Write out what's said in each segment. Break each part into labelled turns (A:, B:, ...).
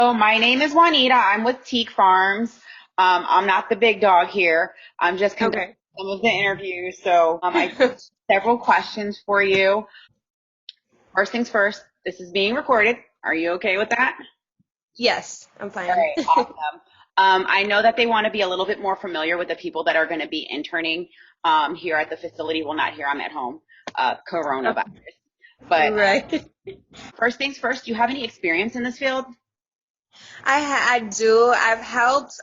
A: So my name is Juanita. I'm with Teak Farms. I'm not the big dog here. I'm just conducting
B: Okay.
A: some of the interviews. I have several questions for you. First things first, this is being recorded. Are you okay with that?
B: Yes, I'm
A: All
B: fine.
A: right, awesome. I know that they want to be a little bit more familiar with the people that are going to be interning here at the facility. Well, not here. I'm at home. Coronavirus. But
B: Right.
A: first things first, do you have any experience in this field?
B: I do. I've helped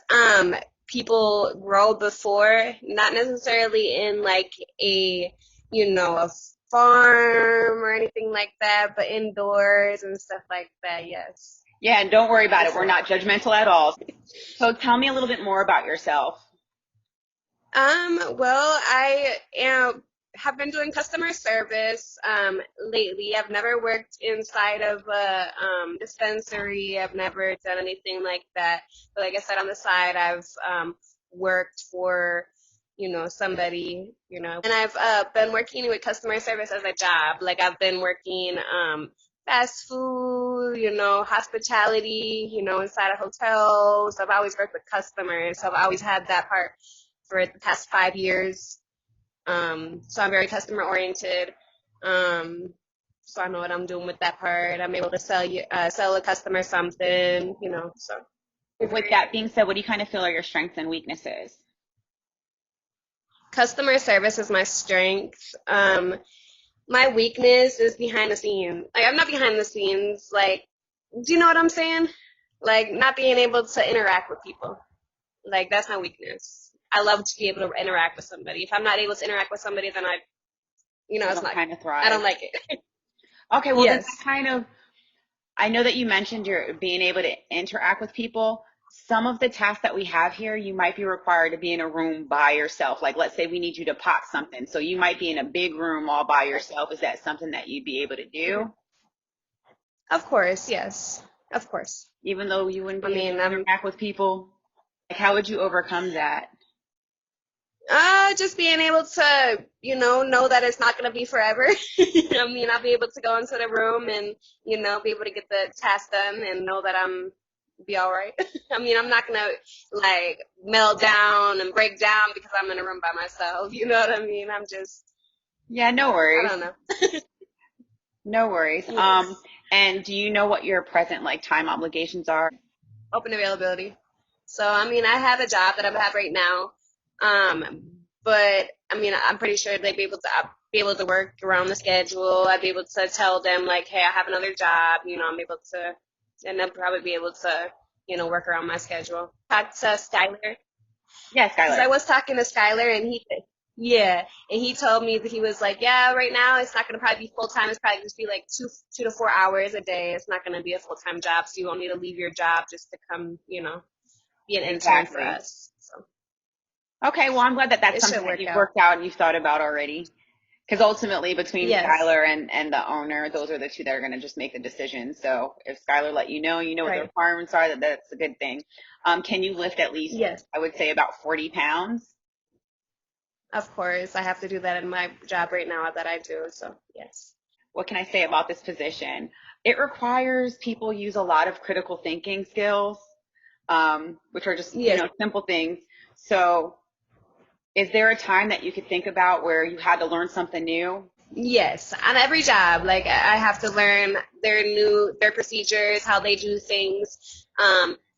B: people grow before, not necessarily in like a a farm or anything like that, but indoors and stuff like that. Yes.
A: Yeah, and don't worry about it. We're
B: Before.
A: not judgmental at all. So tell me a little bit more about yourself.
B: Well, I am have been doing customer service lately. I've never worked inside of a dispensary. I've never done anything like that. But like I said, on the side, I've worked for somebody, and I've been working with customer service as a job. Like I've been working fast food, hospitality, inside of hotels. I've always worked with customers, so I've always had that part for the past 5 years. So I'm very customer oriented. Um, so I know what I'm doing with that part. I'm able to sell a customer something, so.
A: With that being said, what do you kind of feel are your strengths and weaknesses?
B: Customer service is my strength. My weakness is behind the scenes. Like I'm not behind the scenes. Like, do you know what I'm saying? Like not being able to interact with people. Like that's my weakness. I love to be able to interact with somebody. If I'm not able to interact with somebody, then
A: You
B: it's
A: don't
B: not.
A: kind of
B: I don't
A: thrive.
B: like it.
A: Okay, well then that
B: Yes.
A: kind of, I know that you mentioned you're being able to interact with people. Some of the tasks that we have here, you might be required to be in a room by yourself. Like let's say we need you to pop something. So you might be in a big room all by yourself. Is that something that you'd be able to do?
B: Of course, yes. Of course.
A: Even though you wouldn't
B: I
A: be able
B: mean,
A: to interact with people? Like how would you overcome that?
B: just being able to, know that it's not going to be forever. I mean, I'll be able to go into the room and, be able to get the task done and know that I'm be all right. I mean, I'm not going to like melt down and break down because I'm in a room by myself. You know what I mean? I'm just,
A: Yeah, no
B: I
A: worries.
B: don't know.
A: No worries.
B: Yes.
A: And do you know what your present like time obligations are?
B: Open availability. So, I mean, I have a job that I have right now. But I mean, I'm pretty sure they'd be able to I'd be able to work around the schedule. I'd be able to tell them like, hey, I have another job. I'm able to, and they'll probably be able to, work around my schedule. Talk to Skylar
A: Yeah,
B: because I
A: Skylar.
B: was talking to Skylar and yeah, and he told me that he was like, yeah, right now it's not gonna probably be full time. It's probably just be like two to 4 hours a day. It's not gonna be a full time job, so you won't need to leave your job just to come, be an intern for
A: Exactly.
B: us. So
A: Okay, well, I'm glad that that's
B: it
A: something
B: should
A: that
B: work
A: you've
B: out.
A: worked out and you've thought about already. Because ultimately, between
B: Yes.
A: Skylar and the owner, those are the two that are going to just make the decision. So if Skylar let you know what the
B: Right.
A: requirements are, that's a good thing. Can you lift at least,
B: Yes.
A: I would say, about 40 pounds?
B: Of course, I have to do that in my job right now that I do. So, yes.
A: What can I say about this position? It requires people use a lot of critical thinking skills, which are just,
B: Yes.
A: simple things. So is there a time that you could think about where you had to learn something new?
B: Yes. On every job, like I have to learn their procedures, how they do things.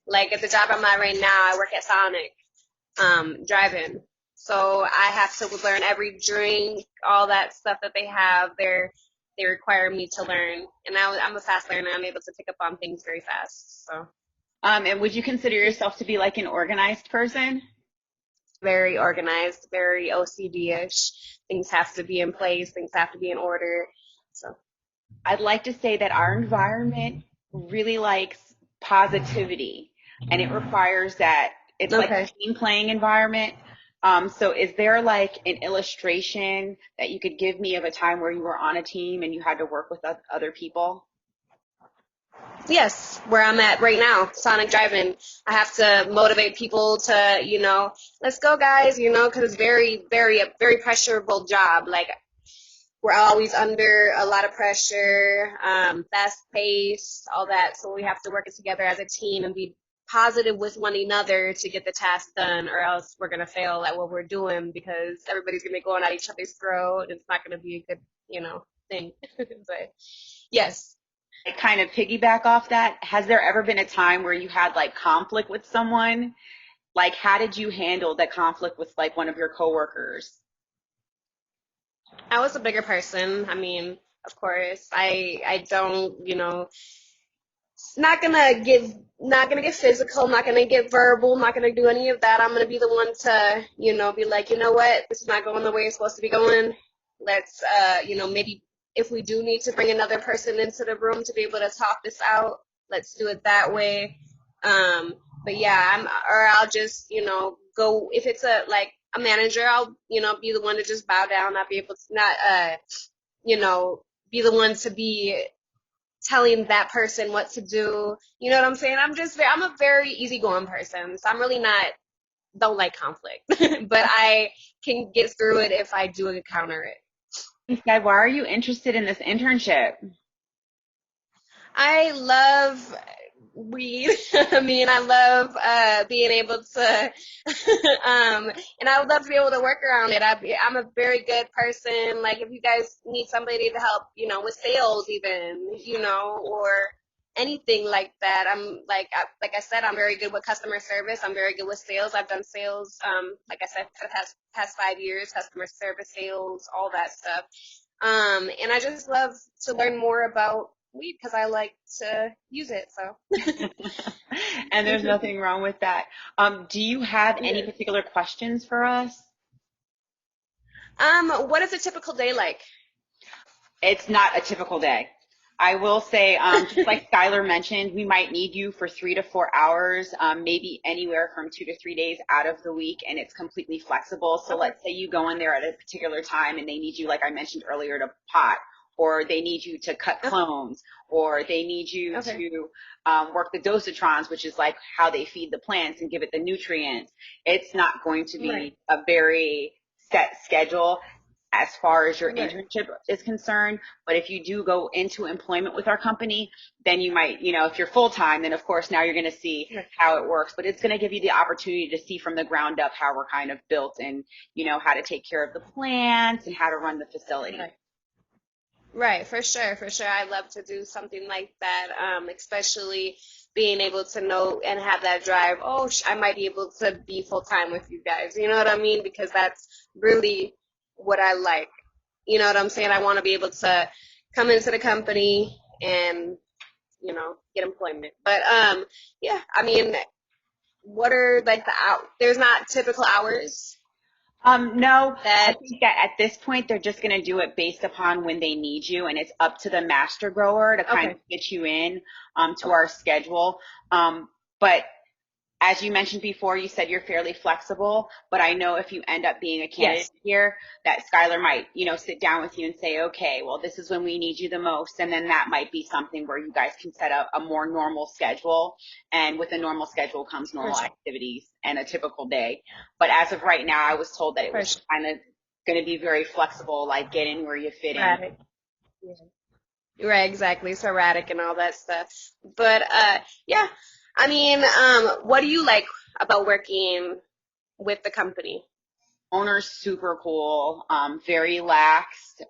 B: Like at the job I'm at right now, I work at Sonic, driving. So I have to learn every drink, all that stuff that they have. They require me to learn, and I'm a fast learner. I'm able to pick up on things very fast. So
A: And would you consider yourself to be like an organized person?
B: very organized, very OCD-ish. Things have to be in place. Things have to be in order. So
A: I'd like to say that our environment really likes positivity and it requires that it's like a
B: okay.
A: team playing environment. So is there like an illustration that you could give me of a time where you were on a team and you had to work with other people?
B: Yes, where I'm at right now, Sonic Driving. I have to motivate people to, let's go, guys, because it's very, very, a very pressurable job. Like we're always under a lot of pressure, fast paced, all that. So we have to work together as a team and be positive with one another to get the task done, or else we're gonna fail at what we're doing because everybody's gonna be going at each other's throat. And it's not gonna be a good, thing. But yes.
A: I kind of piggyback off that. Has there ever been a time where you had like conflict with someone? Like, how did you handle that conflict with like one of your coworkers?
B: I was a bigger person. I mean, of course, I don't, not gonna get physical, not gonna get verbal, not gonna do any of that. I'm gonna be the one to, be like, you know what, this is not going the way it's supposed to be going. Let's, maybe if we do need to bring another person into the room to be able to talk this out, let's do it that way. But yeah, or I'll just, go if it's a manager, I'll, be the one to just bow down, not be able to not, be the one to be telling that person what to do. You know what I'm saying? I'm a very easygoing person. So I'm really don't like conflict, but I can get through it if I do encounter it.
A: Instead, why are you interested in this internship?
B: I love weed. I mean, I love being able to, and I would love to be able to work around it. I'm a very good person. Like, if you guys need somebody to help, with sales, even, or anything like that, like I said, I'm very good with customer service. I'm very good with sales. I've done sales, like I said, for the past 5 years, customer service, sales, all that stuff. And I just love to learn more about weed because I like to use it. So,
A: And there's nothing wrong with that. Do you have any
B: yeah.
A: particular questions for us?
B: What is a typical day like?
A: It's not a typical day. I will say, just like Skylar mentioned, we might need you for 3 to 4 hours, maybe anywhere from 2 to 3 days out of the week, and it's completely flexible. So
B: Okay.
A: let's say you go in there at a particular time and they need you, like I mentioned earlier, to pot, or they need you to cut clones, or they need you
B: Okay.
A: to work the dosatrons, which is like how they feed the plants and give it the nutrients. It's not going to
B: Right.
A: be a very set schedule as far as your
B: Right.
A: internship is concerned. But if you do go into employment with our company, then you might, if you're full time, then of course now you're going to see
B: Right.
A: how it works. But it's going to give you the opportunity to see from the ground up how we're kind of built and, how to take care of the plants and how to run the facility.
B: Right. Right. For sure. For sure. I love to do something like that. Especially being able to know and have that drive. Oh, I might be able to be full time with you guys. You know what I mean? Because that's really what I like. You know what I'm saying? I want to be able to come into the company and, get employment. But yeah, I mean, what are like there's not typical hours
A: No, I
B: that
A: think that at this point they're just going to do it based upon when they need you, and it's up to the master grower to kind of
B: okay.
A: fit you in to our schedule. But as you mentioned before, you said you're fairly flexible, but I know if you end up being a candidate
B: Yes.
A: here, that Skylar might, sit down with you and say, okay, well, this is when we need you the most. And then that might be something where you guys can set up a more normal schedule. And with a normal schedule comes
B: For
A: normal
B: sure.
A: activities and a typical day. But as of right now, I was told that it
B: For
A: was
B: sure.
A: kind of going to be very flexible, like get in where you fit in.
B: Erratic. Yeah. Right, exactly. It's erratic and all that stuff. But yeah. I mean, what do you like about working with the company?
A: Owner's super cool, very laxed.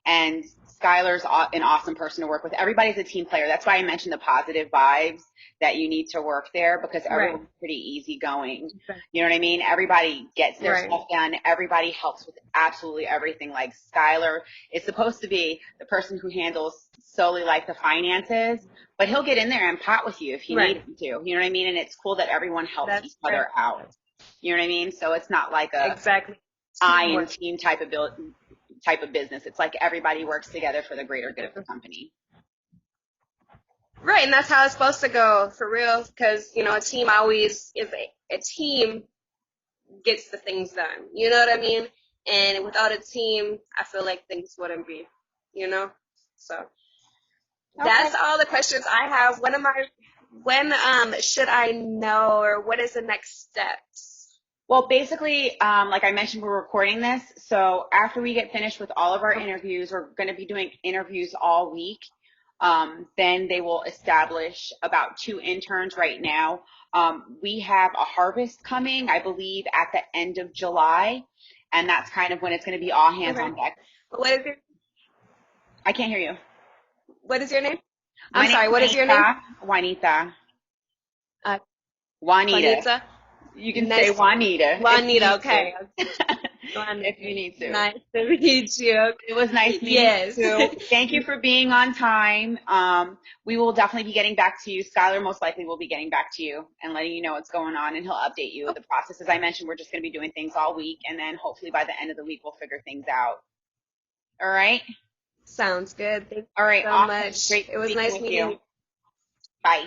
A: And Skylar's an awesome person to work with. Everybody's a team player. That's why I mentioned the positive vibes that you need to work there because
B: Right.
A: everyone's pretty easygoing.
B: Okay.
A: You know what I mean? Everybody gets their
B: Right.
A: stuff done. Everybody helps with absolutely everything. Like Skylar is supposed to be the person who handles solely like the finances, but he'll get in there and pot with you if he
B: Right.
A: needs to. You know what I mean? And it's cool that everyone helps each
B: That's
A: other
B: right.
A: out. You know what I mean? So it's not like a
B: Exactly.
A: I and
B: Teamwork.
A: team type of business. It's like everybody works together for the greater good of the company.
B: Right, and that's how it's supposed to go for real. Because a team always is a team gets the things done. You know what I mean? And without a team, I feel like things wouldn't be. You know. So
A: Okay.
B: that's all the questions I have. When should I know, or what is the next steps?
A: Well, basically, like I mentioned, we're recording this. So after we get finished with all of our
B: Okay.
A: interviews, we're going to be doing interviews all week. Then they will establish about 2 interns right now. We have a harvest coming, I believe, at the end of July. And that's kind of when it's going to be all hands
B: Okay.
A: on deck. I can't hear you.
B: What is your name?
A: My
B: I'm
A: name's
B: sorry. What is your name?
A: Juanita.
B: Uh,
A: Juanita.
B: Juanita.
A: You can say
B: Nice.
A: Juanita if you
B: Juanita.
A: need to.
B: Okay.
A: If
B: Juanita.
A: you need to.
B: Nice to meet you.
A: It was nice meeting
B: Yes.
A: you too. Thank you for being on time. We will definitely be getting back to you. Skylar most likely will be getting back to you and letting you know what's going on, and he'll update you with the process. As I mentioned, we're just going to be doing things all week, and then hopefully by the end of the week, we'll figure things out. All right?
B: Sounds good. Thank
A: All
B: you
A: right.
B: so
A: Awesome.
B: much.
A: Great
B: It was
A: speaking
B: nice
A: with
B: meeting
A: you.
B: you.
A: Bye.